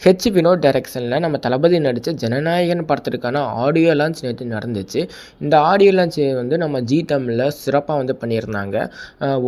H Vinod டைரக்ஷனில் நம்ம தளபதி நடித்த ஜனநாயகன் படத்திற்கான ஆடியோ லான்ச் நேற்று நடந்துச்சு. இந்த ஆடியோ லான்ச் வந்து நம்ம ஜீ தமிழில் சிறப்பாக வந்து பண்ணியிருந்தாங்க.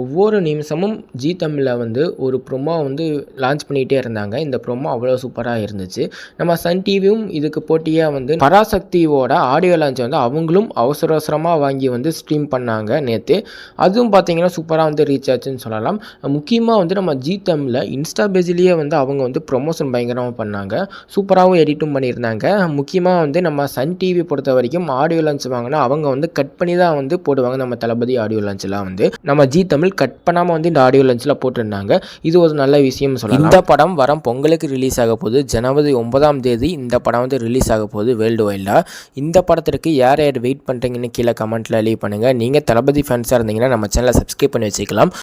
ஒவ்வொரு நிமிஷமும் ஜீ தமிழில் வந்து ஒரு ப்ரொமோ வந்து லான்ச் பண்ணிகிட்டே இருந்தாங்க. இந்த ப்ரொமோ அவ்வளோ சூப்பராக இருந்துச்சு. நம்ம சன் டிவியும் இதுக்கு போட்டியாக வந்து பராசக்தியோட ஆடியோ லான்ச் வந்து அவங்களும் அவசரமாக வாங்கி வந்து ஸ்ட்ரீம் பண்ணாங்க நேற்று. அதுவும் பார்த்திங்கன்னா சூப்பராக வந்து ரீச் ஆச்சுன்னு சொல்லலாம். முக்கியமாக வந்து நம்ம ஜீ தமிழில் இன்ஸ்டா பேஜ்லேயே வந்து அவங்க வந்து ப்ரொமோஷன் பயங்கரமாக பண்ணாங்க. சூப்பராகவும் எடிட்டும் பண்ணியிருந்தாங்க. முக்கியமாக வந்து நம்ம சன் டிவி பொறுத்த வரைக்கும் ஆடியோ லான்ச் வாங்கினா அவங்க வந்து கட் பண்ணி தான் வந்து போடுவாங்க. நம்ம தளபதி ஆடியோ லான்ச்லாம் வந்து நம்ம ஜீ தமிழ் கட் பண்ணாமல் வந்து இந்த ஆடியோ லான்ச்சில் போட்டிருந்தாங்க. இது ஒரு நல்ல விஷயம் சொல்லலாம். இந்த படம் வரும் பொங்கலுக்கு ரிலீஸ் ஆக போகுது. ஜனவரி 9ஆம் தேதி இந்த படம் வந்து ரிலீஸ் ஆக போகுது வேர்ல்டு வைல்டாக. இந்த படத்திற்கு யார் யார் வெயிட் பண்ணுறீங்கன்னு கீழே கமெண்ட்டில் லீவ் பண்ணுங்கள். நீங்கள் தளபதி ஃபேன்ஸாக இருந்தீங்கன்னா நம்ம சேனலை சப்ஸ்கிரைப் பண்ணி வச்சுக்கலாம்.